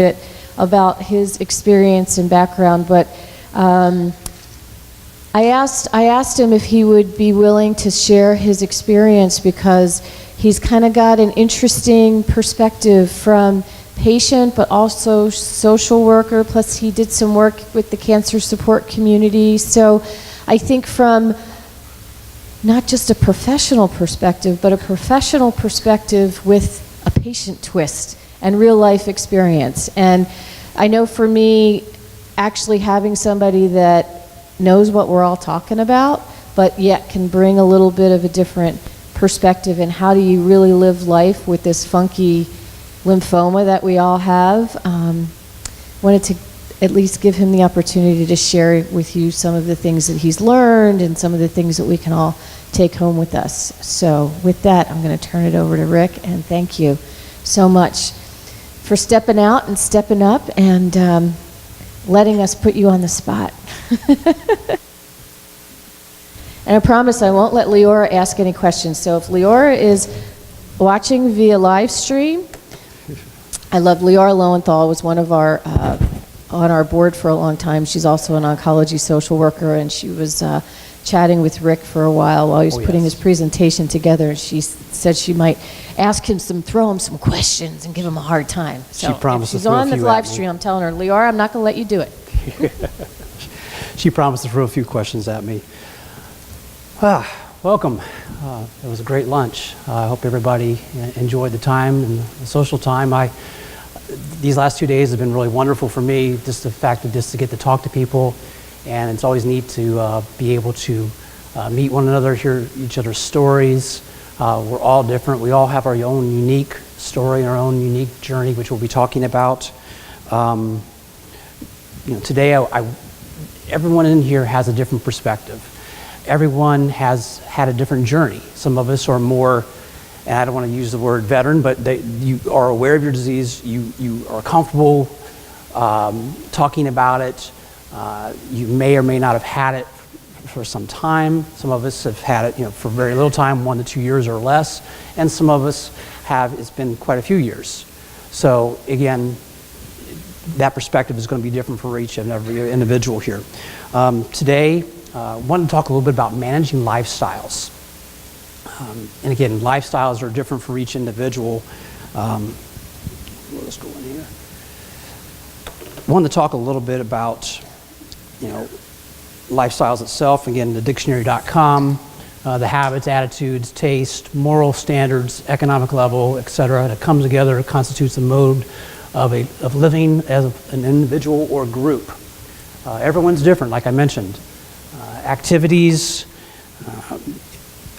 bit about his experience and background, but I asked him if he would be willing to share his experience, because he's kind of got an interesting perspective from patient but also social worker, plus he did some work with the cancer support community. So I think from not just a professional perspective, but a professional perspective with a patient twist and real life experience. And I know for me, actually having somebody that knows what we're all talking about, but yet can bring a little bit of a different perspective in how do you really live life with this funky lymphoma that we all have. Wanted to at least give him the opportunity to share with you some of the things that he's learned and some of the things that we can all take home with us. So with that, I'm going to turn it over to Rick, and thank you so much for stepping out and stepping up and letting us put you on the spot. And I promise I won't let Leora ask any questions. So if Leora is watching via live stream, I love Leora Lowenthal, was one of our on our board for a long time. She's also an oncology social worker, and she was chatting with Rick for a while he was putting his presentation together, and she said she might ask him throw him some questions and give him a hard time. So she promised if she's on the live stream, I'm telling her, Leora, I'm not going to let you do it. She promised to throw a few questions at me. Welcome. It was a great lunch. I hope everybody enjoyed the time and the social time. These last 2 days have been really wonderful for me, just the fact of just to get to talk to people, and it's always neat to be able to meet one another, hear each other's stories. We're all different. We all have our own unique story and our own unique journey, which we'll be talking about. Today, everyone in here has a different perspective. Everyone has had a different journey. Some of us are more, and I don't want to use the word veteran, but you are aware of your disease. You are comfortable talking about it. You may or may not have had it for some time. Some of us have had it, for very little time, 1 to 2 years or less, and some of us it's been quite a few years. So again, that perspective is going to be different for each and every individual here. Today, I wanted to talk a little bit about managing lifestyles. And again, lifestyles are different for each individual. Let's go in here. I wanted to talk a little bit about, lifestyles itself. Again, the dictionary.com, the habits, attitudes, taste, moral standards, economic level, etc. that comes together constitutes a mode of living as an individual or group. Everyone's different, like I mentioned. Activities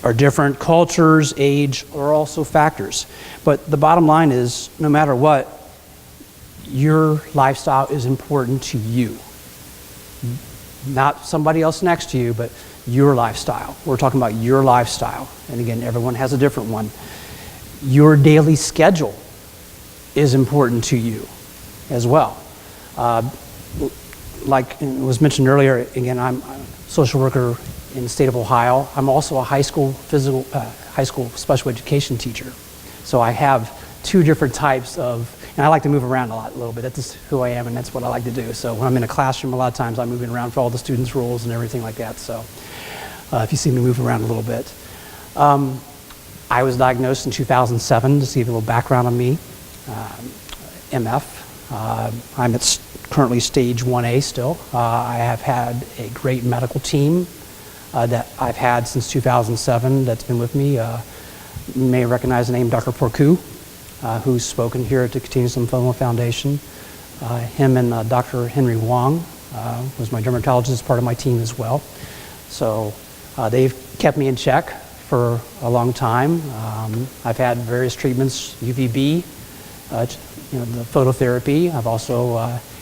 are different. Cultures, age are also factors. But the bottom line is, no matter what, your lifestyle is important to you. Not somebody else next to you, but your lifestyle. We're talking about your lifestyle. And again, everyone has a different one. Your daily schedule is important to you as well. Like it was mentioned earlier, again, I'm a social worker in the state of Ohio. I'm also a high school special education teacher. So I have 2 different types of, and I like to move around a little bit. That's just who I am, and that's what I like to do. So when I'm in a classroom, a lot of times I'm moving around for all the students' roles and everything like that. So if you see me move around a little bit. I was diagnosed in 2007, to give you a little background on me. MF. I'm at currently stage 1A still. I have had a great medical team that I've had since 2007 that's been with me. You may recognize the name Dr. Porcu, who's spoken here at the Cutaneous Lymphoma Foundation. Him and Dr. Henry Wong was my dermatologist, part of my team as well. So they've kept me in check for a long time. I've had various treatments, UVB, the phototherapy. I've also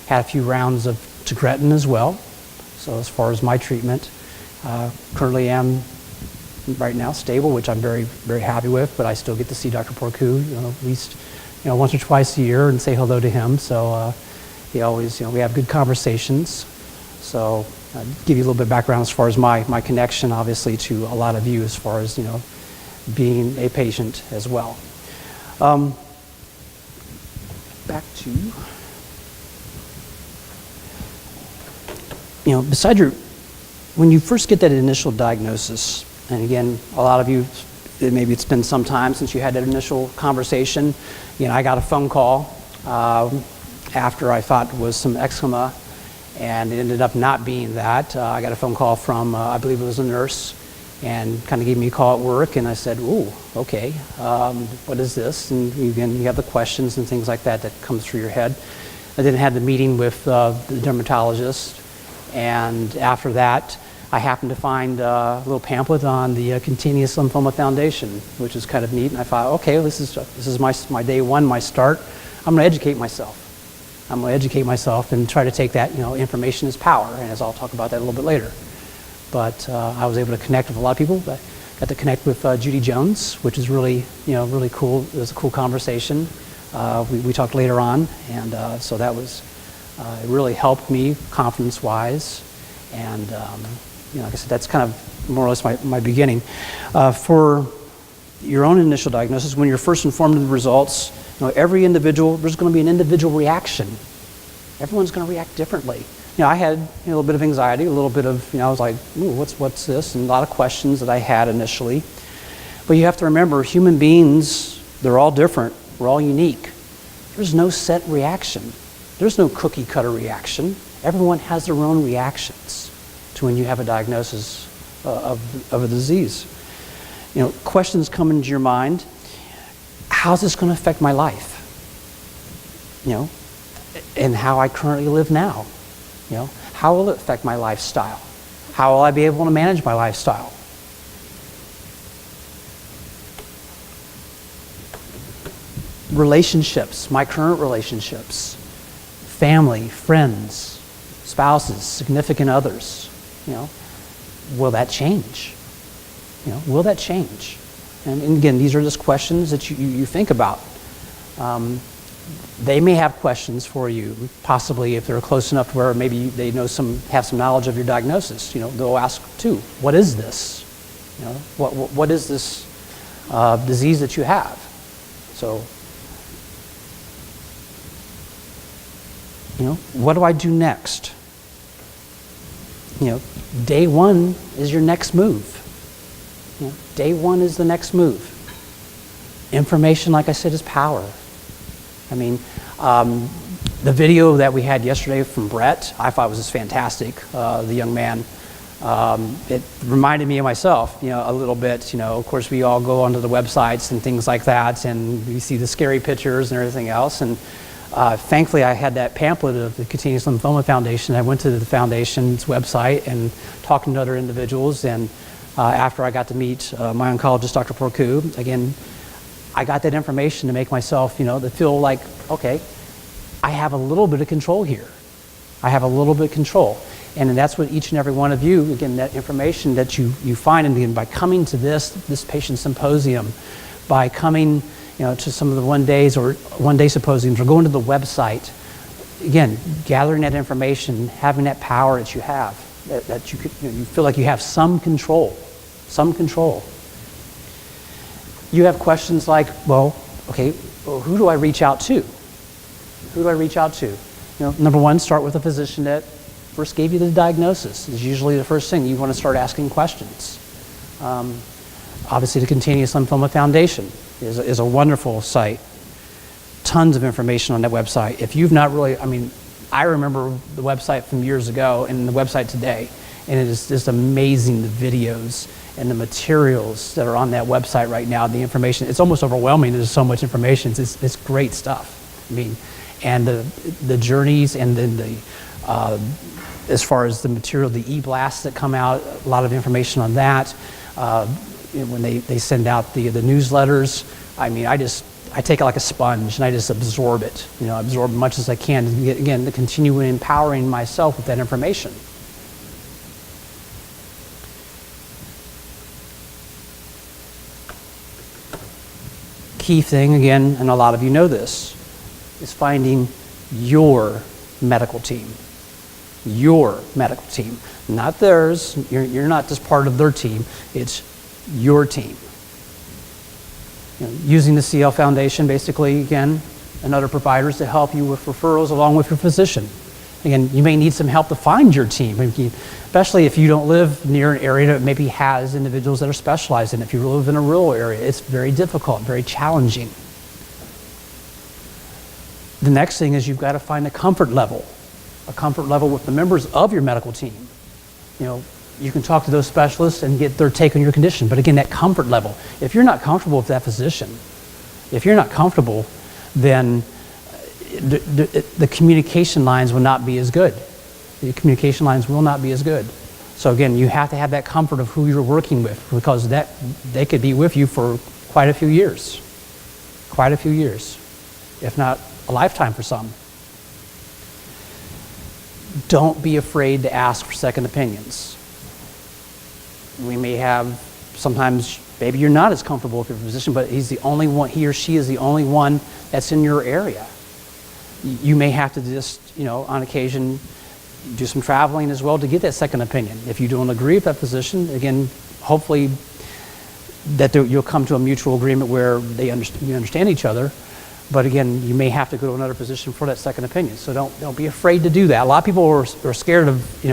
had a few rounds of Tagretin as well. So as far as my treatment, currently am right now stable, which I'm very, very happy with, but I still get to see Dr. Porcu, at least, once or twice a year and say hello to him. So he always, we have good conversations. So give you a little bit of background as far as my connection, obviously, to a lot of you as far as, being a patient as well. Back to beside when you first get that initial diagnosis, and again, a lot of you, maybe it's been some time since you had that initial conversation. I got a phone call after I thought it was some eczema, and it ended up not being that. I got a phone call from, I believe it was a nurse, and kind of gave me a call at work, and I said, ooh, okay, what is this? And again, you have the questions and things like that comes through your head. I then had the meeting with the dermatologist, and after that, I happened to find a little pamphlet on the Cutaneous Lymphoma Foundation, which is kind of neat, and I thought, okay, this is my day one, my start. I'm going to educate myself. I'm going to educate myself and try to take that, information is power, and as I'll talk about that a little bit later. But I was able to connect with a lot of people. I got to connect with Judy Jones, which is really, really cool. It was a cool conversation. We talked later on, and so that was, it really helped me confidence-wise. And, like I said, that's kind of more or less my beginning. For your own initial diagnosis, when you're first informed of the results, every individual, there's going to be an individual reaction. Everyone's going to react differently. I had a little bit of anxiety, a little bit of, I was like, ooh, what's this? And a lot of questions that I had initially. But you have to remember, human beings, they're all different. We're all unique. There's no set reaction. There's no cookie cutter reaction. Everyone has their own reactions to when you have a diagnosis of a disease. Questions come into your mind. How's this going to affect my life? And how I currently live now. How will it affect my lifestyle? How will I be able to manage my lifestyle? Relationships, my current relationships, family, friends, spouses, significant others, will that change? Will that change? And again, these are just questions that you think about. They may have questions for you, possibly if they're close enough to where maybe they have some knowledge of your diagnosis. They'll ask too, what is this? What is this disease that you have? So, what do I do next? Day one is your next move. Day one is the next move. Information, like I said, is power. The video that we had yesterday from Brett, I thought was just fantastic, the young man. It reminded me of myself, a little bit. Of course, we all go onto the websites and things like that, and we see the scary pictures and everything else. And thankfully, I had that pamphlet of the Cutaneous Lymphoma Foundation. I went to the foundation's website and talked to other individuals. And after I got to meet my oncologist, Dr. Porcu, again, I got that information to make myself, to feel like, okay, I have a little bit of control here. I have a little bit of control. And that's what each and every one of you, again, that information that you find, and again, by coming to this patient symposium, by coming, to some of the one-day symposiums, or going to the website, again, gathering that information, having that power that you have, that you could, you feel like you have some control. You have questions like, well, who do I reach out to? Who do I reach out to? Number one, start with a physician that first gave you the diagnosis. Is usually the first thing. You want to start asking questions. Obviously, the Cutaneous Lymphoma Foundation is a wonderful site. Tons of information on that website. If you've not really, I remember the website from years ago and the website today, and it is just amazing, the videos and the materials that are on that website right now, the information. It's almost overwhelming. There's so much information. It's great stuff. And the journeys, and then as far as the material, the e-blasts that come out, a lot of information on that. When they send out the newsletters, I take it like a sponge and I just absorb it. Absorb as much as I can, again, to continue empowering myself with that information. Key thing, again, and a lot of you know this, is finding your medical team. Your medical team. Not theirs. You're not just part of their team. It's your team. Using the CL Foundation, basically, again, and other providers to help you with referrals along with your physician. Again, you may need some help to find your team, especially if you don't live near an area that maybe has individuals that are specialized in it. If you live in a rural area, it's very difficult, very challenging. The next thing is you've got to find a comfort level with the members of your medical team. You can talk to those specialists and get their take on your condition, but again, that comfort level. If you're not comfortable with that physician, if you're not comfortable, then the communication lines will not be as good. The communication lines will not be as good. So again, you have to have that comfort of who you're working with, because they could be with you for quite a few years, if not a lifetime for some. Don't be afraid to ask for second opinions. We may have, sometimes maybe you're not as comfortable with your physician, but he or she is the only one that's in your area. You may have to just, on occasion, do some traveling as well to get that second opinion. If you don't agree with that physician, again, hopefully that you'll come to a mutual agreement where you understand each other. But again, you may have to go to another physician for that second opinion. So don't be afraid to do that. A lot of people are scared of,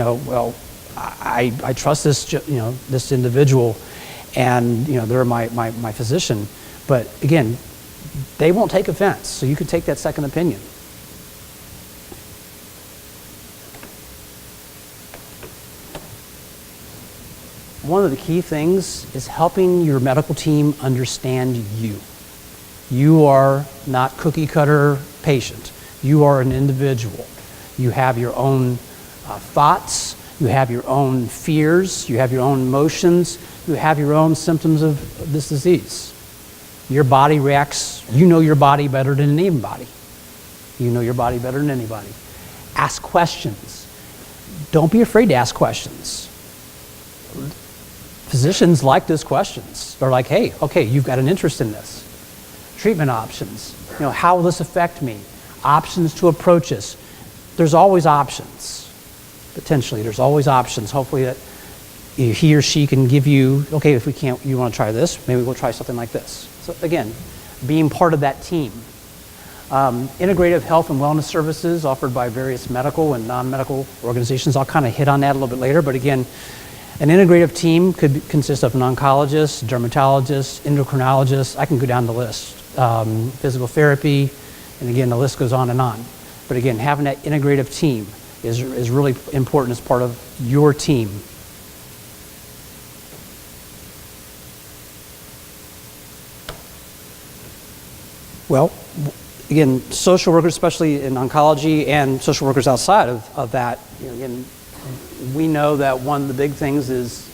I trust this individual, and they're my physician. But again, they won't take offense, so you could take that second opinion. One of the key things is helping your medical team understand you. You are not cookie cutter patient. You are an individual. You have your own thoughts, you have your own fears, you have your own emotions, you have your own symptoms of this disease. Your body reacts, you know your body better than anybody. You know your body better than anybody. Ask questions. Don't be afraid to ask questions. Physicians like those questions. They're like, hey, okay, you've got an interest in this. Treatment options. How will this affect me? Options to approach this. There's always options. Potentially, there's always options. Hopefully that he or she can give you, okay, if we can't, you want to try this, maybe we'll try something like this. So again, being part of that team. Integrative health and wellness services offered by various medical and non-medical organizations. I'll kind of hit on that a little bit later, but again, an integrative team could consist of an oncologist, dermatologist, endocrinologist. I can go down the list. Physical therapy, and again, the list goes on and on. But again, having that integrative team is really important as part of your team. Well, again, social workers, especially in oncology, and social workers outside of that, again, we know that one of the big things is,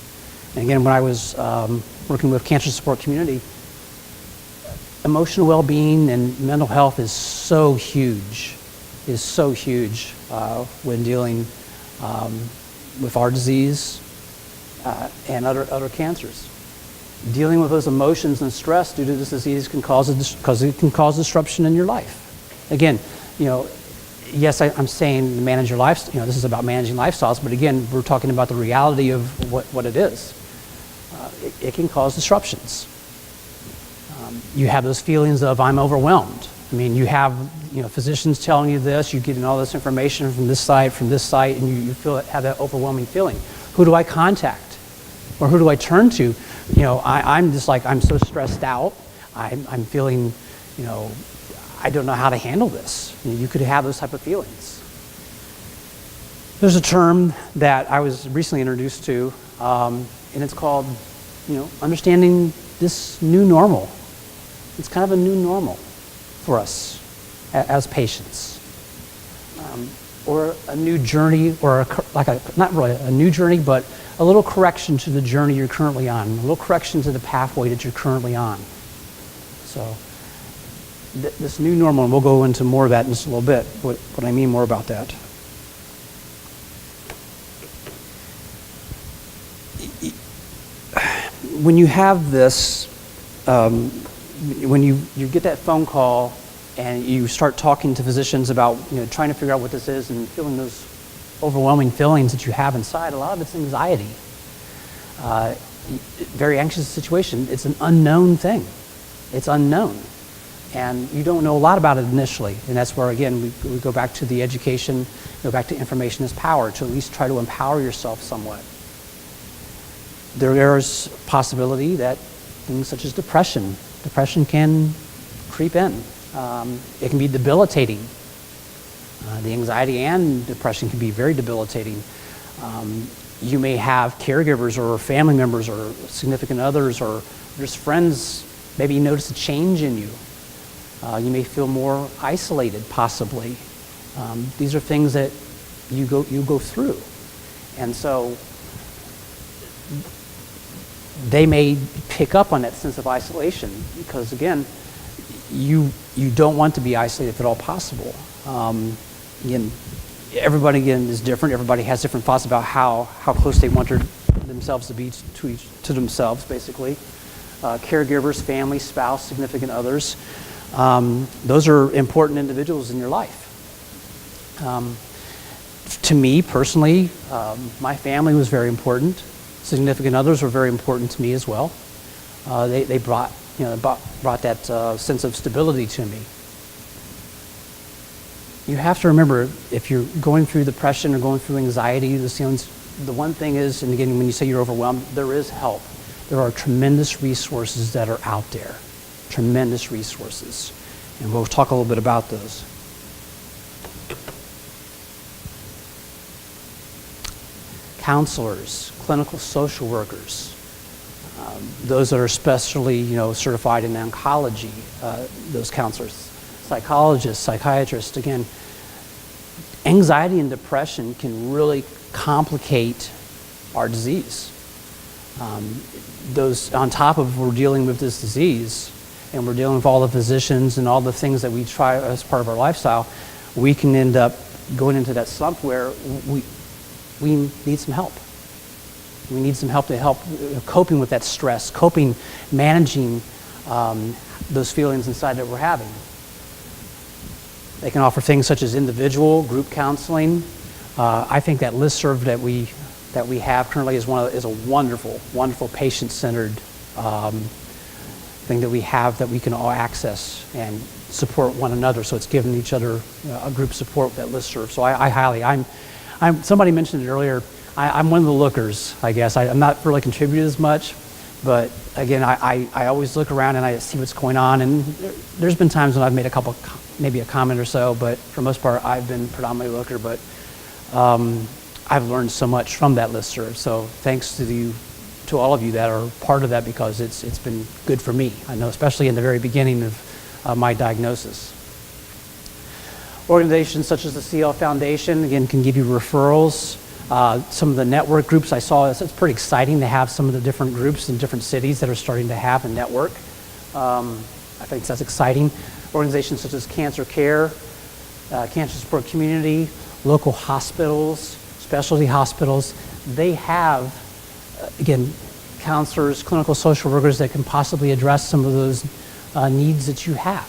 and again, when I was working with cancer support community, emotional well-being and mental health is so huge when dealing with our disease and other cancers. Dealing with those emotions and stress due to this disease can cause disruption in your life. Again, yes, I'm saying manage your life. This is about managing lifestyles, but again, we're talking about the reality of what it is. It can cause disruptions. You have those feelings of I'm overwhelmed. I mean, you have physicians telling you this, you're getting all this information from this site, and you have that overwhelming feeling. Who do I contact, or who do I turn to? I'm just like, I'm so stressed out. I'm feeling, I don't know how to handle this. You could have those type of feelings. There's a term that I was recently introduced to, and it's called, understanding this new normal. It's kind of a new normal for us as patients, or a new journey, or not really a new journey, but a little correction to the journey you're currently on, a little correction to the pathway that you're currently on. So this new normal, and we'll go into more of that in just a little bit, what I mean more about that. When you have this, when you get that phone call and you start talking to physicians about trying to figure out what this is and feeling those overwhelming feelings that you have inside, a lot of it's anxiety. Very anxious situation. It's an unknown thing. It's unknown. And you don't know a lot about it initially. And that's where, again, we go back to the education, go back to information is power, to at least try to empower yourself somewhat. There is possibility that things such as depression can creep in. It can be debilitating. The anxiety and depression can be very debilitating. You may have caregivers or family members or significant others or just friends, maybe you notice a change in you. You may feel more isolated, possibly. These are things that you go through. And so they may pick up on that sense of isolation because, again, you don't want to be isolated if at all possible. Again, everybody is different. Everybody has different thoughts about how close they want themselves to be to themselves, basically. Caregivers, family, spouse, significant others. Those are important individuals in your life. To me personally, my family was very important. Significant others were very important to me as well. They brought that sense of stability to me. You have to remember, if you're going through depression or going through anxiety, the one thing is, and again, when you say you're overwhelmed, there is help. There are tremendous resources that are out there. Tremendous resources. And we'll talk a little bit about those. Counselors, clinical social workers, those that are especially certified in oncology, those counselors, psychologists, psychiatrists. Again, anxiety and depression can really complicate our disease. Those on top of we're dealing with this disease, and we're dealing with all the physicians and all the things that we try as part of our lifestyle, we can end up going into that slump where we need some help. We need some help to help coping with that stress, managing those feelings inside that we're having. They can offer things such as individual, group counseling. I think that listserv that we have currently is a wonderful, wonderful patient-centered thing that we have that we can all access and support one another. So it's giving each other a group support with that listserv. So somebody mentioned it earlier. I'm one of the lookers, I guess. I'm not really contributing as much, but again, I always look around and I see what's going on. And there's been times when I've made maybe a comment or so, but for the most part, I've been predominantly a looker. But I've learned so much from that listserv. So thanks to all of you that are part of that, because it's been good for me. I know, especially in the very beginning of my diagnosis. Organizations such as the CL Foundation, again, can give you referrals. Some of the network groups I saw, it's pretty exciting to have some of the different groups in different cities that are starting to have a network. I think that's exciting. Organizations such as Cancer Care, Cancer Support Community, local hospitals, specialty hospitals, they have, again, counselors, clinical social workers that can possibly address some of those needs that you have.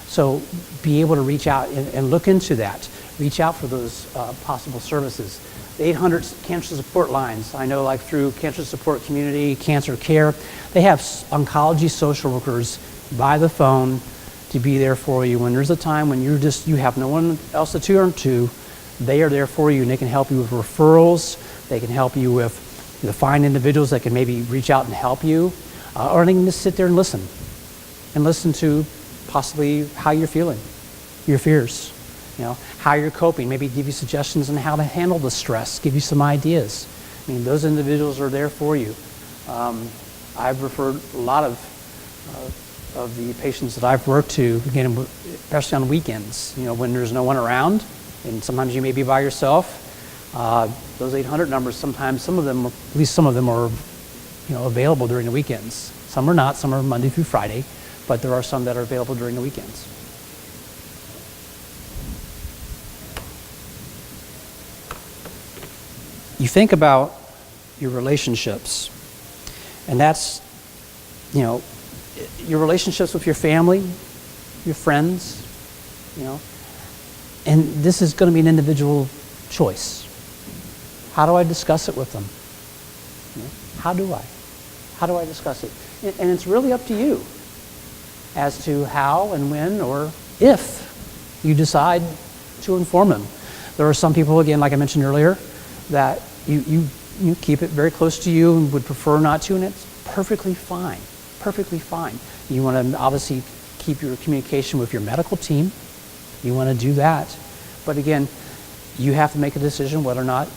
So be able to reach out and look into that. Reach out for those possible services. The 800 cancer support lines, I know, like through Cancer Support Community, Cancer Care, they have oncology social workers by the phone to be there for you. When there's a time when you have no one else to turn to, they are there for you, and they can help you with referrals. They can help you with find individuals that can maybe reach out and help you, or they can just sit there and listen to possibly how you're feeling, your fears, how you're coping, maybe give you suggestions on how to handle the stress, give you some ideas. I mean, those individuals are there for you. I've referred a lot of the patients that I've worked to, again, especially on weekends, when there's no one around, and sometimes you may be by yourself. Those 800 numbers, sometimes at least some of them are available during the weekends. Some are not, some are Monday through Friday, but there are some that are available during the weekends. You think about your relationships, and that's, your relationships with your family, your friends, and this is going to be an individual choice. How do I discuss it with them? How do I discuss it? And it's really up to you. as to how and when or if you decide to inform them. There are some people, again, like I mentioned earlier, that you keep it very close to you and would prefer not to, and it's perfectly fine, perfectly fine. You want to obviously keep your communication with your medical team. You want to do that. But again, you have to make a decision whether or not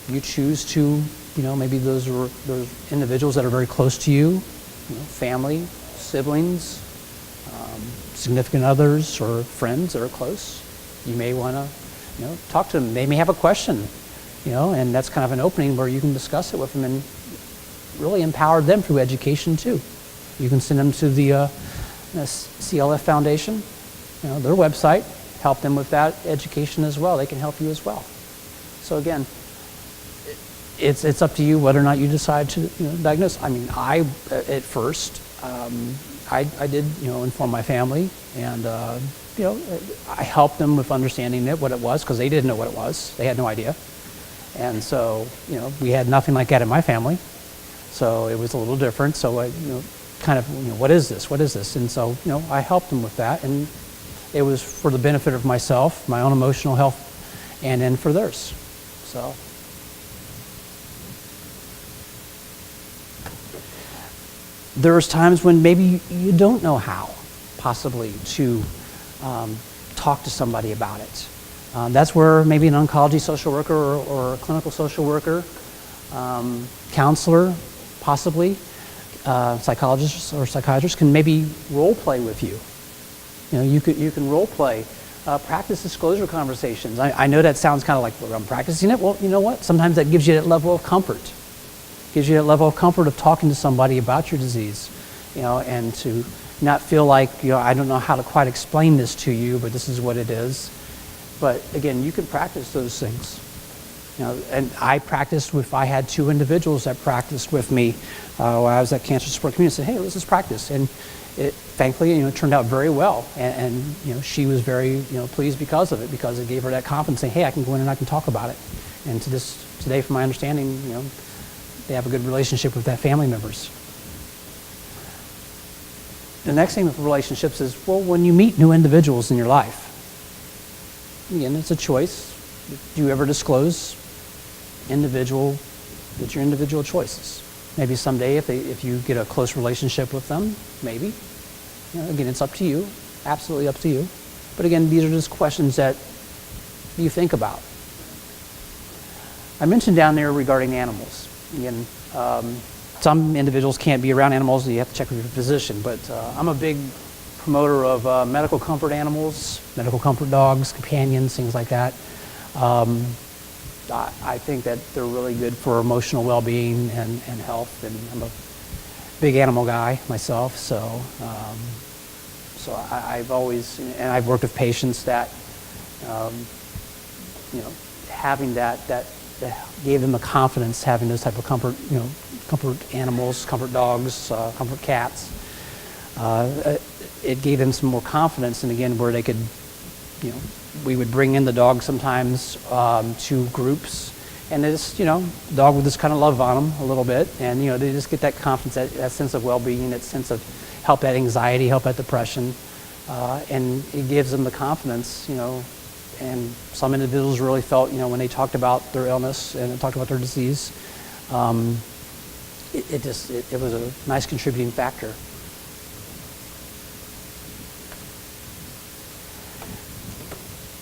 you choose to, maybe those individuals that are very close to you, family, siblings, significant others, or friends that are close. You may want to, talk to them. They may have a question, and that's kind of an opening where you can discuss it with them and really empower them through education too. You can send them to the CLF Foundation, their website, help them with that education as well. They can help you as well. So again, it's up to you whether or not you decide to diagnose. I mean, at first, I did inform my family, and I helped them with understanding what it was, because they didn't know what it was. They had no idea. And so we had nothing like that in my family, so it was a little different. So I kind of what is this? And so I helped them with that, and it was for the benefit of myself, my own emotional health, and then for theirs. So there's times when maybe you don't know how, possibly, to talk to somebody about it. That's where maybe an oncology social worker or a clinical social worker, counselor, possibly, psychologists or psychiatrists can maybe role play with you. You can role play, practice disclosure conversations. I know that sounds kind of like, well, I'm practicing it. Well, you know what? Sometimes that gives you that level of comfort. Gives you that level of comfort of talking to somebody about your disease, and to not feel like, I don't know how to quite explain this to you, but this is what it is. But again, you can practice those things. And I practiced I had two individuals that practiced with me while I was at Cancer Support Community. I said, hey, let's just practice. And it thankfully, turned out very well. And she was very, pleased because of it, because it gave her that confidence, saying, hey, I can go in and I can talk about it. And today, from my understanding, they have a good relationship with that family members. The next thing with relationships is, well, when you meet new individuals in your life, again, it's a choice. Do you ever disclose your individual choices? Maybe someday if you get a close relationship with them, maybe. Again, it's up to you, absolutely up to you. But again, these are just questions that you think about. I mentioned down there regarding animals. Again, some individuals can't be around animals, and you have to check with your physician, but I'm a big promoter of medical comfort animals, medical comfort dogs, companions, things like that. I think that they're really good for emotional well-being and health, and I'm a big animal guy myself, so I've always, and I've worked with patients that, having that gave them the confidence, having those type of comfort, comfort animals, comfort dogs, comfort cats. It gave them some more confidence, and again, where they could, we would bring in the dog sometimes to groups, and they just, dog would just kind of love on them a little bit, and they just get that confidence, that sense of well-being, that sense of help that anxiety, help that depression, and it gives them the confidence, and some individuals really felt, when they talked about their illness and talked about their disease, it was a nice contributing factor.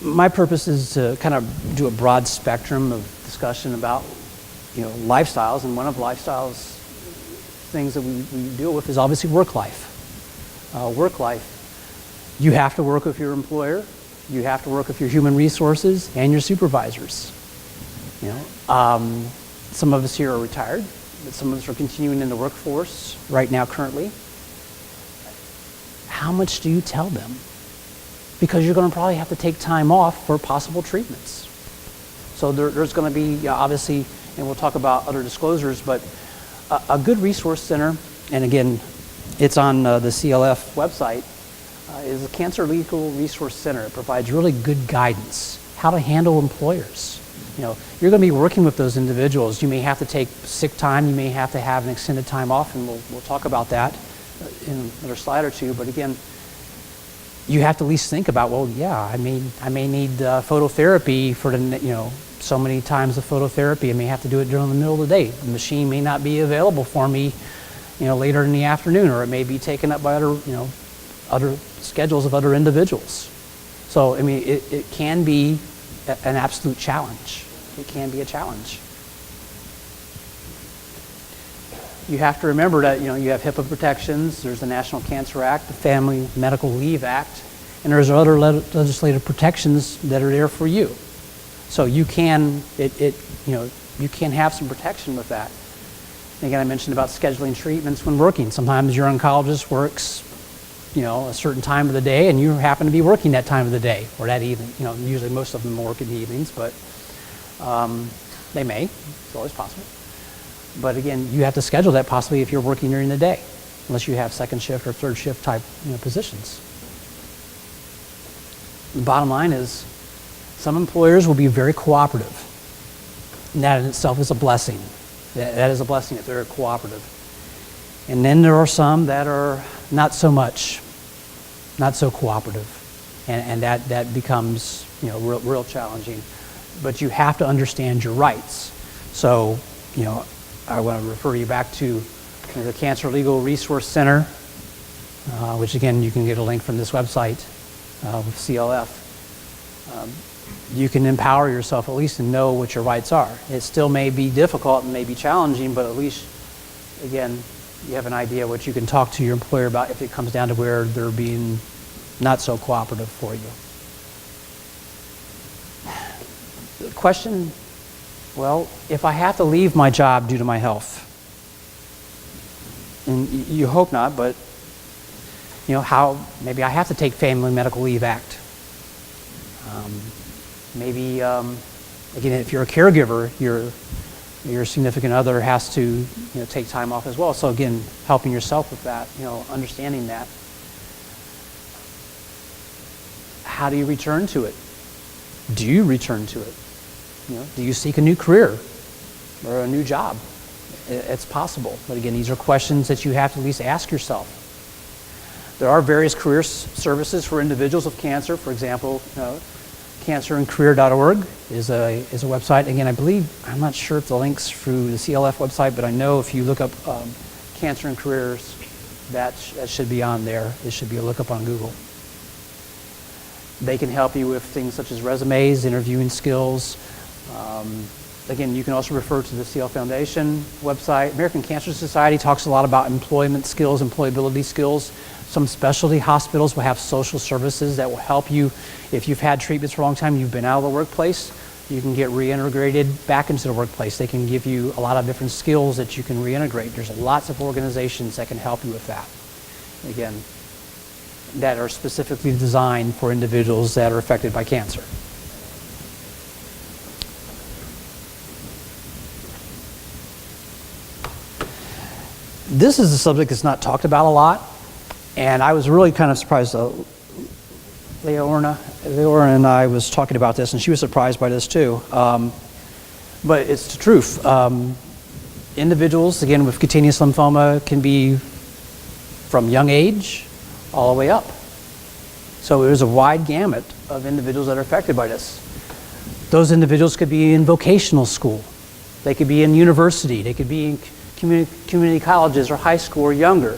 My purpose is to kind of do a broad spectrum of discussion about, lifestyles, and one of lifestyles things that we deal with is obviously work life. Work life, you have to work with your employer, you have to work with your human resources and your supervisors. Some of us here are retired, but some of us are continuing in the workforce right now currently. How much do you tell them? Because you're going to probably have to take time off for possible treatments. So there's going to be, obviously, and we'll talk about other disclosures, but a good resource center, and again, it's on the CLF website, is a Cancer Legal Resource Center. It provides really good guidance, how to handle employers. You're going to be working with those individuals. You may have to take sick time, you may have to have an extended time off, and we'll talk about that in another slide or two, but again, you have to at least think about, well, yeah, I may need phototherapy for so many times of phototherapy. I may have to do it during the middle of the day. The machine may not be available for me, later in the afternoon, or it may be taken up by other schedules of other individuals. So, it can be an absolute challenge. It can be a challenge. You have to remember that, you have HIPAA protections, there's the National Cancer Act, the Family Medical Leave Act, and there's other legislative protections that are there for you. So you can, you can have some protection with that. And again, I mentioned about scheduling treatments when working. Sometimes your oncologist works, a certain time of the day, and you happen to be working that time of the day or that evening. Usually most of them work in the evenings, but they may. It's always possible. But again, you have to schedule that possibly if you're working during the day, unless you have second shift or third shift type positions. The bottom line is, some employers will be very cooperative. And that in itself is a blessing. That is a blessing if they're cooperative. And then there are some that are not so much, not so cooperative. And that becomes real challenging. But you have to understand your rights. So, I want to refer you back to the Cancer Legal Resource Center, which again, you can get a link from this website with CLF. You can empower yourself at least to know what your rights are. It still may be difficult and may be challenging, but at least, again, you have an idea what you can talk to your employer about if it comes down to where they're being not so cooperative for you. The question, well, if I have to leave my job due to my health, and you hope not, but how, maybe I have to take Family Medical Leave Act. Maybe, again, if you're a caregiver, your significant other has to take time off as well. So again, helping yourself with that, understanding that. How do you return to it? Do you return to it? Do you seek a new career or a new job? It's possible. But again, these are questions that you have to at least ask yourself. There are various career services for individuals with cancer. For example, cancerandcareer.org is a website. Again, I believe, I'm not sure if the link's through the CLF website, but I know if you look up Cancer and Careers, that should be on there. It should be a lookup on Google. They can help you with things such as resumes, interviewing skills. Again, you can also refer to the CL Foundation website. American Cancer Society talks a lot about employment skills, employability skills. Some specialty hospitals will have social services that will help you. If you've had treatments for a long time, you've been out of the workplace, you can get reintegrated back into the workplace. They can give you a lot of different skills that you can reintegrate. There's lots of organizations that can help you with that. Again, that are specifically designed for individuals that are affected by cancer. This is a subject that's not talked about a lot, and I was really kind of surprised. Leora and I was talking about this, and she was surprised by this too. But it's the truth. Individuals, again, with cutaneous lymphoma can be from young age all the way up. So there's a wide gamut of individuals that are affected by this. Those individuals could be in vocational school. They could be in university. They could be in community colleges or high school or younger.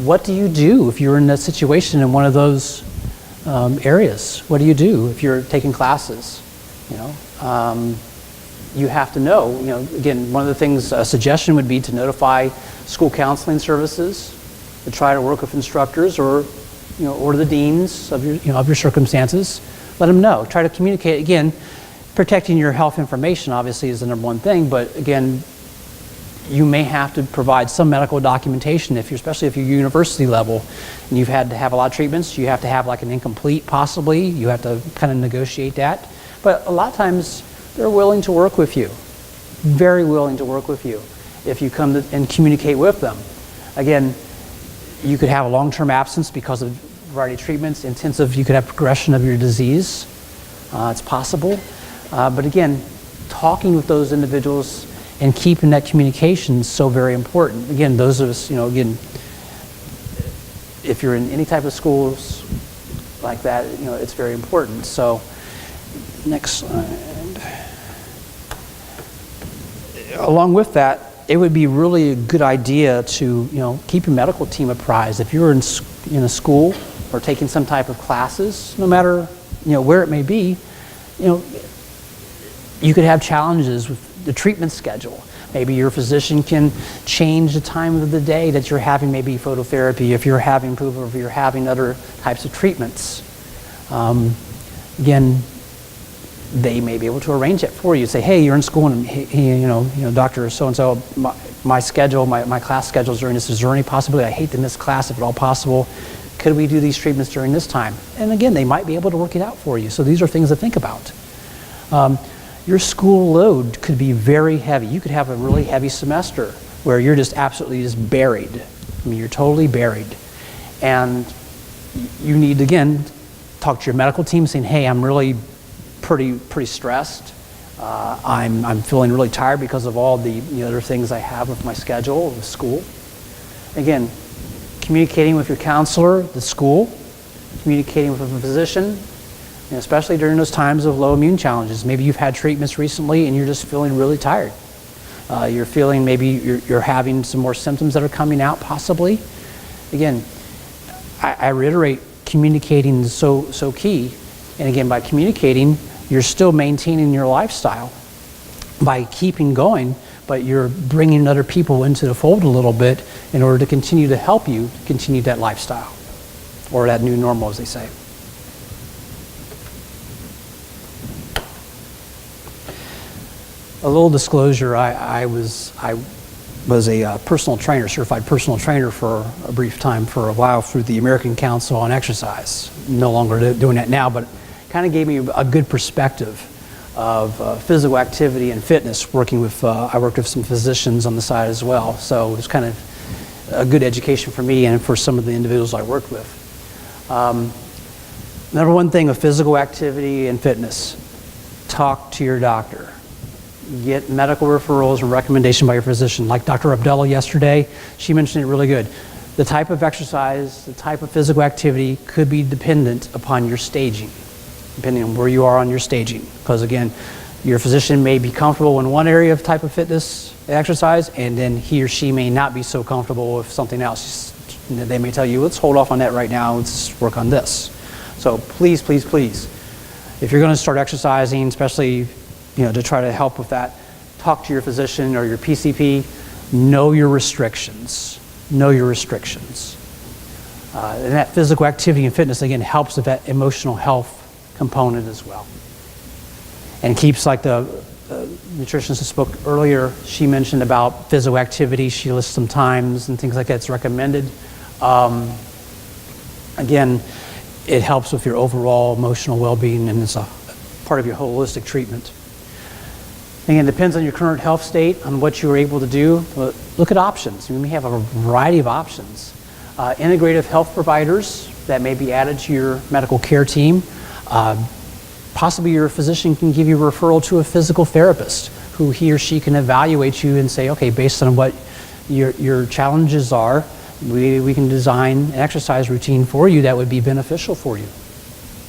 What do you do if you're in that situation in one of those areas? What do you do if you're taking classes? You have to know. Again, one of the things, a suggestion would be to notify school counseling services, to try to work with instructors or the deans of your circumstances. Let them know. Try to communicate. Again, protecting your health information obviously is the number one thing, but again, you may have to provide some medical documentation especially if you're university level and you've had to have a lot of treatments. You have to have like an incomplete possibly. You have to kind of negotiate that. But a lot of times they're willing to work with you. Very willing to work with you if you come and communicate with them. Again, you could have a long-term absence because of a variety of treatments. Intensive, you could have progression of your disease. It's possible. But again, talking with those individuals and keeping that communication is so very important. Again, those of us, if you're in any type of schools like that, it's very important. So, next slide. Along with that, it would be really a good idea to, keep your medical team apprised. If you're in a school or taking some type of classes, no matter, where it may be, you could have challenges with the treatment schedule. Maybe your physician can change the time of the day that you're having maybe phototherapy, if you're having poop, or if you're having other types of treatments. Again, they may be able to arrange it for you. Say, hey, you're in school, and hey, Dr. So-and-so, my schedule, my class schedules during this, is there any possibility? I hate to miss class if at all possible. Could we do these treatments during this time? And again, they might be able to work it out for you. So these are things to think about. Your school load could be very heavy. You could have a really heavy semester where you're just absolutely just buried. I mean, you're totally buried. And you need to, again, talk to your medical team saying, hey, I'm really pretty stressed. I'm feeling really tired because of all the other things I have with my schedule, with school. Again, communicating with your counselor, the school, communicating with a physician, especially during those times of low immune challenges. Maybe you've had treatments recently and you're just feeling really tired. You're feeling maybe you're having some more symptoms that are coming out possibly. Again, I reiterate, communicating is so key. And again, by communicating, you're still maintaining your lifestyle by keeping going, but you're bringing other people into the fold a little bit in order to continue to help you continue that lifestyle, or that new normal, as they say. A little disclosure, I was a personal trainer, certified personal trainer for a brief time, for a while, through the American Council on Exercise. No longer doing that now, but kind of gave me a good perspective of physical activity and fitness, working with, I worked with some physicians on the side as well, so it was kind of a good education for me and for some of the individuals I worked with. Number one thing of physical activity and fitness, talk to your doctor. Get medical referrals and recommendation by your physician. Like Dr. Abdullah yesterday, she mentioned it really good. The type of exercise, the type of physical activity could be dependent upon your staging, depending on where you are on your staging. Because again, your physician may be comfortable in one area of type of fitness exercise, and then he or she may not be so comfortable with something else. They may tell you, let's hold off on that right now, let's work on this. So please, please, please, if you're going to start exercising, especially to try to help with that, talk to your physician or your PCP. Know your restrictions. Know your restrictions. And that physical activity and fitness, again, helps with that emotional health component as well. And keeps, like the nutritionist who spoke earlier, she mentioned about physical activity. She lists some times and things like that. It's recommended. Again, it helps with your overall emotional well-being, and it's a part of your holistic treatment. Again, it depends on your current health state, on what you are able to do. But look at options. You may have a variety of options. Integrative health providers that may be added to your medical care team. Possibly your physician can give you a referral to a physical therapist who he or she can evaluate you and say, okay, based on what your challenges are, we can design an exercise routine for you that would be beneficial for you.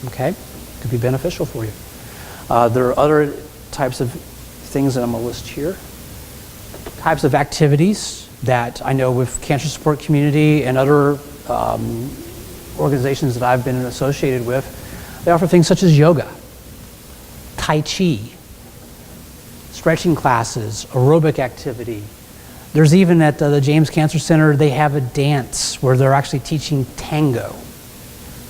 Okay? Could be beneficial for you. There are other types of things that I'm going to list here. Types of activities that I know with Cancer Support Community and other organizations that I've been associated with, they offer things such as yoga, Tai Chi, stretching classes, aerobic activity. There's even at the James Cancer Center, they have a dance where they're actually teaching tango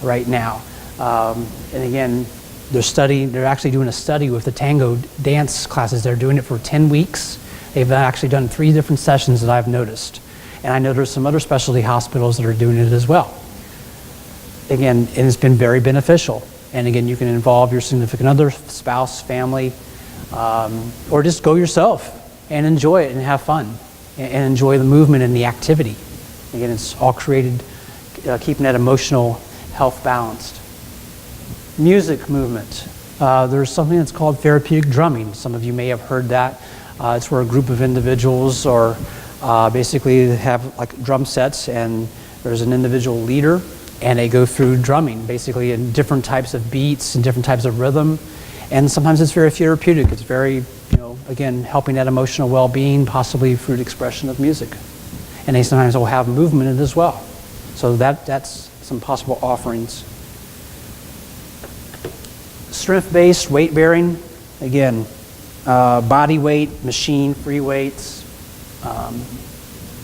right now. And again, they're actually doing a study with the tango dance classes. They're doing it for 10 weeks. They've actually done 3 different sessions that I've noticed. And I know there's some other specialty hospitals that are doing it as well. Again, and it's been very beneficial. And again, you can involve your significant other, spouse, family, or just go yourself and enjoy it and have fun and enjoy the movement and the activity. Again, it's all created keeping that emotional health balanced. Music movement. There's something that's called therapeutic drumming. Some of you may have heard that. It's where a group of individuals or basically have like drum sets, and There's an individual leader, and they go through drumming, basically in different types of beats and different types of rhythm. And sometimes it's very therapeutic. It's very, again, helping that emotional well-being, possibly through the expression of music. And they sometimes will have movement in it as well. So that's some possible offerings. Strength-based weight bearing, again, body weight, machine, free weights,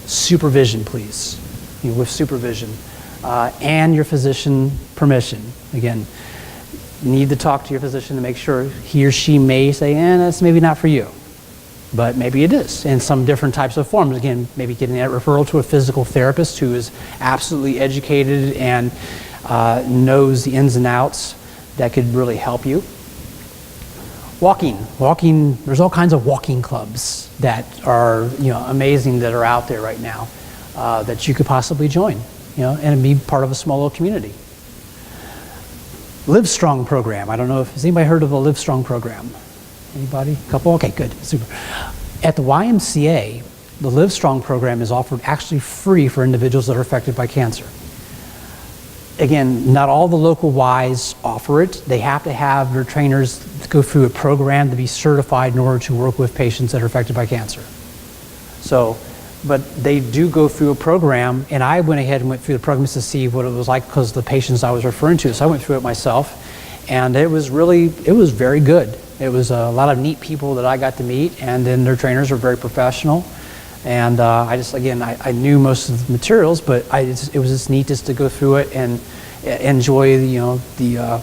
supervision, please, with supervision, and your physician permission. Again, you need to talk to your physician to make sure he or she may say, that's maybe not for you. But maybe it is in some different types of forms. Again, maybe getting that referral to a physical therapist who is absolutely educated and knows the ins and outs that could really help you. Walking, there's all kinds of walking clubs that are amazing that are out there right now that you could possibly join, and be part of a small little community. Livestrong Program. I don't know has anybody heard of the Livestrong Program? Anybody? Couple? Okay, good, super. At the YMCA, the Livestrong Program is offered actually free for individuals that are affected by cancer. Again, not all the local Ys offer it. They have to have their trainers go through a program to be certified in order to work with patients that are affected by cancer. So, but they do go through a program, and I went ahead and went through the program to see what it was like because of the patients I was referring to. So I went through it myself, and it was very good. It was a lot of neat people that I got to meet, and then their trainers were very professional. And I knew most of the materials, but it was just neat just to go through it and enjoy the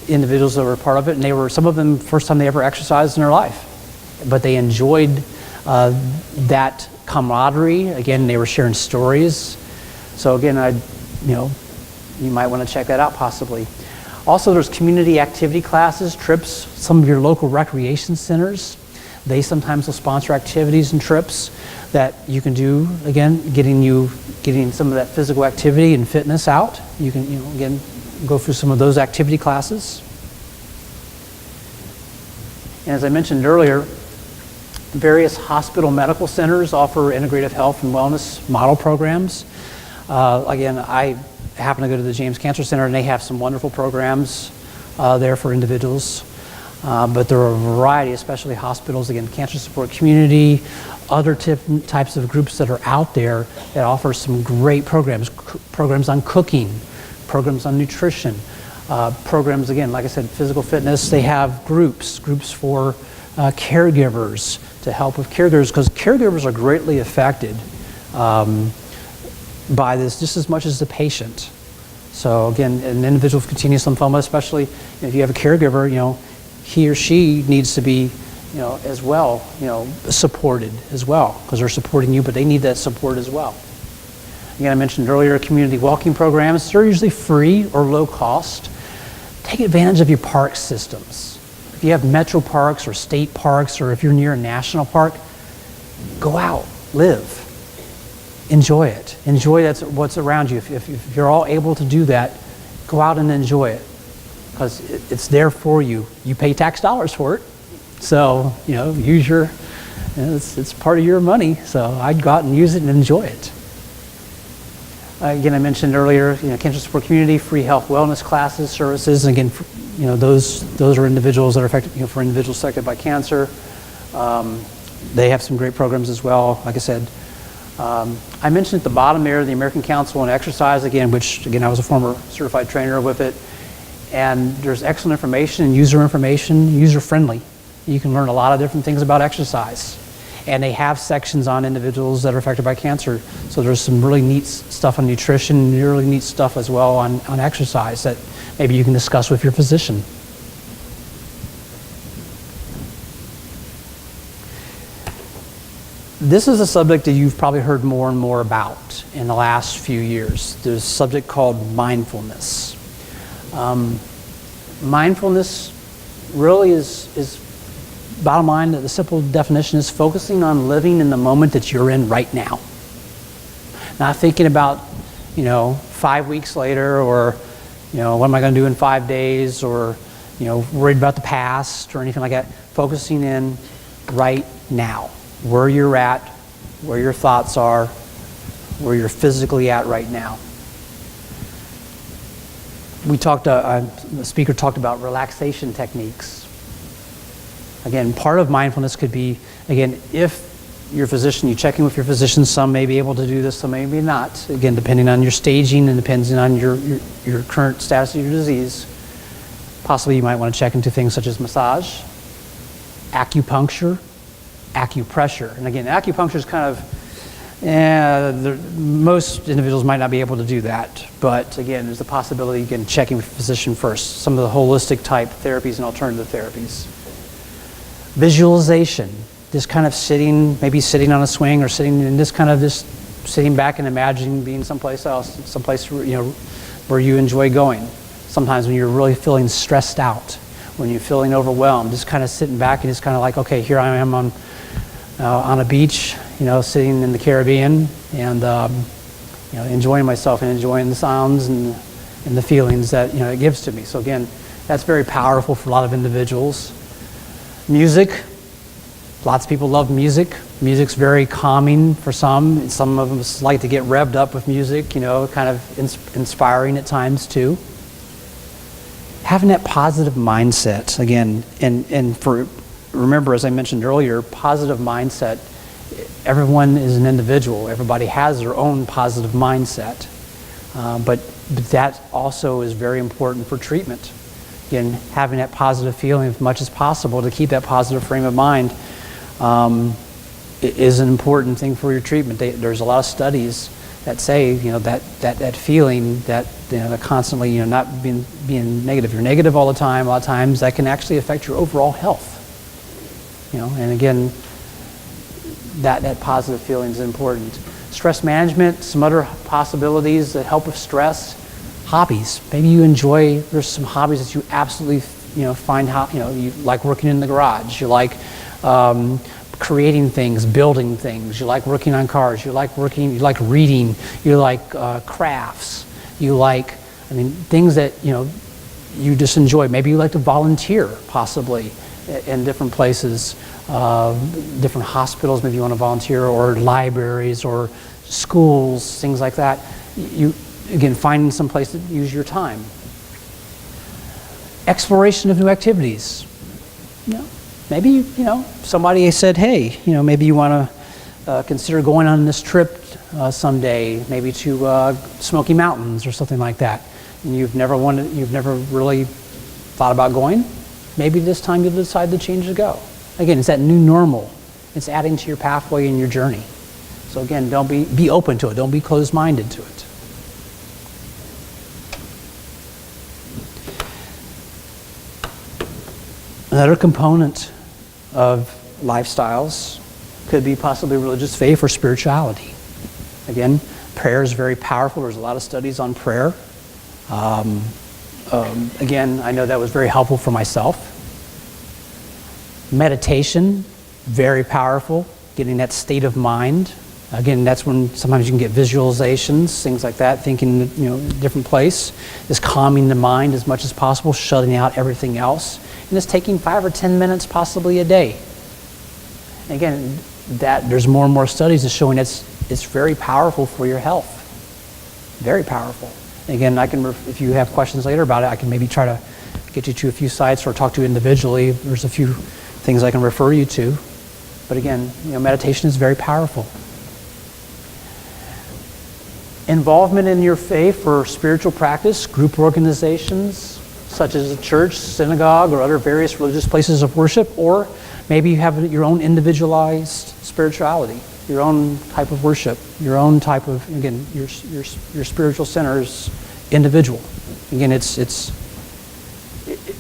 individuals that were part of it. And they were, some of them, first time they ever exercised in their life, but they enjoyed that camaraderie. Again, they were sharing stories. So again, you might want to check that out possibly. Also, there's community activity classes, trips. Some of your local recreation centers, they sometimes will sponsor activities and trips that you can do. Again, getting some of that physical activity and fitness out. You can, again, go through some of those activity classes. And as I mentioned earlier, various hospital medical centers offer integrative health and wellness model programs. Again, I happen to go to the James Cancer Center, and they have some wonderful programs there for individuals. But there are a variety, especially hospitals, again, cancer support community, other types of groups that are out there that offer some great programs, programs on cooking, programs on nutrition, programs, again, like I said, physical fitness. They have groups for caregivers to help with caregivers, because caregivers are greatly affected by this just as much as the patient. So again, an individual with cutaneous lymphoma, especially if you have a caregiver, he or she needs to be, as well, supported as well, because they're supporting you, but they need that support as well. Again, I mentioned earlier, community walking programs. They're usually free or low cost. Take advantage of your park systems. If you have metro parks or state parks, or if you're near a national park, go out, live. Enjoy it. Enjoy what's around you. If you're all able to do that, go out and enjoy it, because it's there for you. You pay tax dollars for it, so use your. It's part of your money. So I'd go out and use it and enjoy it. Again, I mentioned earlier, cancer support community, free health wellness classes, services. And again, those are individuals that are affected. For individuals affected by cancer, they have some great programs as well. Like I said. I mentioned at the bottom there the American Council on Exercise, again, which again I was a former certified trainer with it, and there's excellent information, user-friendly. You can learn a lot of different things about exercise, and they have sections on individuals that are affected by cancer. So there's some really neat stuff on nutrition, really neat stuff as well on exercise that maybe you can discuss with your physician. This is a subject that you've probably heard more and more about in the last few years. There's a subject called mindfulness. Mindfulness really is bottom line, the simple definition is focusing on living in the moment that you're in right now. Not thinking about, 5 weeks later, or, what am I going to do in 5 days, or, worried about the past or anything like that. Focusing in right now. Where you're at, where your thoughts are, where you're physically at right now. the speaker talked about relaxation techniques. Again, part of mindfulness could be, again, if your physician, you check in with your physician, some may be able to do this, some maybe not. Again, depending on your staging and depending on your current status of your disease. Possibly you might want to check into things such as massage, acupuncture, acupressure. And again, acupuncture is kind of, most individuals might not be able to do that. But again, there's a possibility you can check in with your physician first. Some of the holistic type therapies and alternative therapies. Visualization, just kind of maybe sitting on a swing or sitting in this kind of just sitting back and imagining being someplace else, someplace where you enjoy going. Sometimes when you're really feeling stressed out, when you're feeling overwhelmed, just kind of sitting back and just kind of like, okay, here I am on a beach, sitting in the Caribbean and enjoying myself and enjoying the sounds and the feelings that it gives to me. So again, that's very powerful for a lot of individuals. Music. Lots of people love music. Music's very calming for some. Some of us like to get revved up with music, kind of inspiring at times too. Having that positive mindset, again, remember, as I mentioned earlier, positive mindset, everyone is an individual. Everybody has their own positive mindset. But that also is very important for treatment. Again, having that positive feeling as much as possible to keep that positive frame of mind is an important thing for your treatment. There's a lot of studies that say, that feeling, that constantly, not being negative. You're negative all the time. A lot of times that can actually affect your overall health. And again, that positive feeling is important. Stress management, some other possibilities that help with stress. Hobbies. Maybe you enjoy. There's some hobbies that you absolutely, find you like working in the garage. You like creating things, building things. You like working on cars. You like reading. You like crafts. You like, things that, you just enjoy. Maybe you like to volunteer, possibly, in different places, different hospitals, maybe you want to volunteer, or libraries, or schools, things like that. Again, finding some place to use your time. Exploration of new activities. Maybe, somebody said, hey, maybe you want to consider going on this trip someday, maybe to Smoky Mountains or something like that. And you've never really thought about going. Maybe this time you'll decide to change to go. Again, it's that new normal. It's adding to your pathway and your journey. So again, don't be open to it. Don't be closed-minded to it. Another component of lifestyles could be possibly religious faith or spirituality. Again, prayer is very powerful. There's a lot of studies on prayer. Again, I know that was very helpful for myself. Meditation, very powerful, getting that state of mind. Again, that's when sometimes you can get visualizations, things like that, thinking in a different place. Just calming the mind as much as possible, shutting out everything else. And it's taking 5 or 10 minutes possibly a day. And again, there's more and more studies that showing it's very powerful for your health. Very powerful. And again, if you have questions later about it, I can maybe try to get you to a few sites or talk to you individually. There's a few things I can refer you to. But again, meditation is very powerful. Involvement in your faith or spiritual practice, group organizations, such as a church, synagogue, or other various religious places of worship, or maybe you have your own individualized spirituality, your own type of worship, your own type of, again, your spiritual center is individual. Again, it's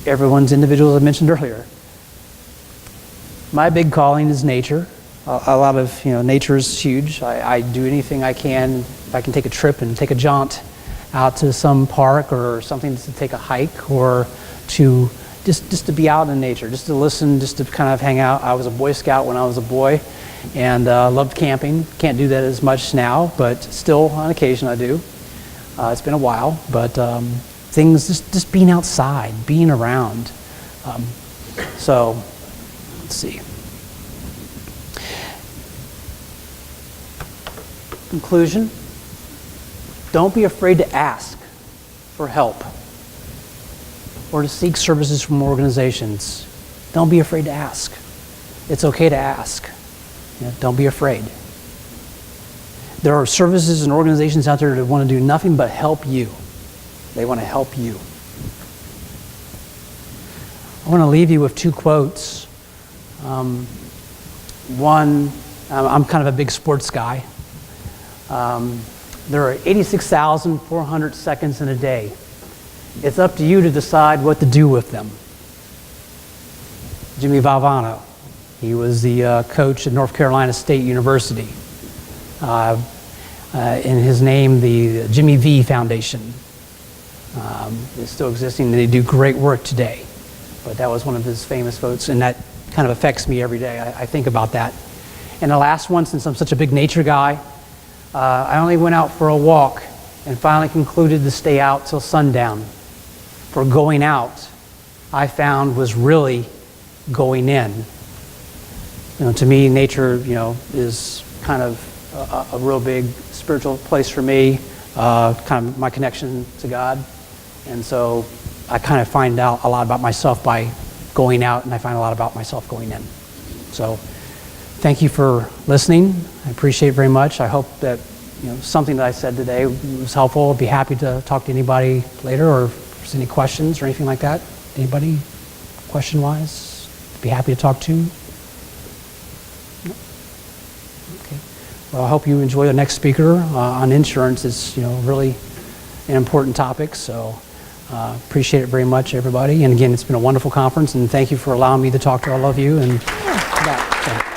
everyone's individual, as I mentioned earlier. My big calling is nature. A lot of, nature is huge. I do anything I can. If I can take a trip and take a jaunt out to some park or something, to take a hike, or to just to be out in nature, just to listen, just to kind of hang out. I was a Boy Scout when I was a boy, and loved camping. Can't do that as much now, but still on occasion I do. It's been a while, but things, just being outside, being around. So, let's see. Conclusion. Don't be afraid to ask for help. or to seek services from organizations, don't be afraid to ask. It's okay to ask. Don't be afraid. There are services and organizations out there that want to do nothing but help you. They want to help you. I want to leave you with two quotes. One, I'm kind of a big sports guy. There are 86,400 seconds in a day. It's up to you to decide what to do with them. Jimmy Valvano, he was the coach at North Carolina State University. In his name, the Jimmy V Foundation is still existing, and they do great work today. But that was one of his famous quotes, and that kind of affects me every day. I think about that. And the last one, since I'm such a big nature guy, I only went out for a walk and finally concluded to stay out till sundown. For going out, I found, was really going in. To me, nature, is kind of a real big spiritual place for me, kind of my connection to God. And so I kind of find out a lot about myself by going out, and I find a lot about myself going in. So thank you for listening. I appreciate it very much. I hope that something that I said today was helpful. I'd be happy to talk to anybody later, or if there's any questions or anything like that. Anybody, question-wise? Be happy to talk to. No? Okay. Well, I hope you enjoy the next speaker on insurance. It's really an important topic. So appreciate it very much, everybody. And again, it's been a wonderful conference, and thank you for allowing me to talk to all of you. And that. So.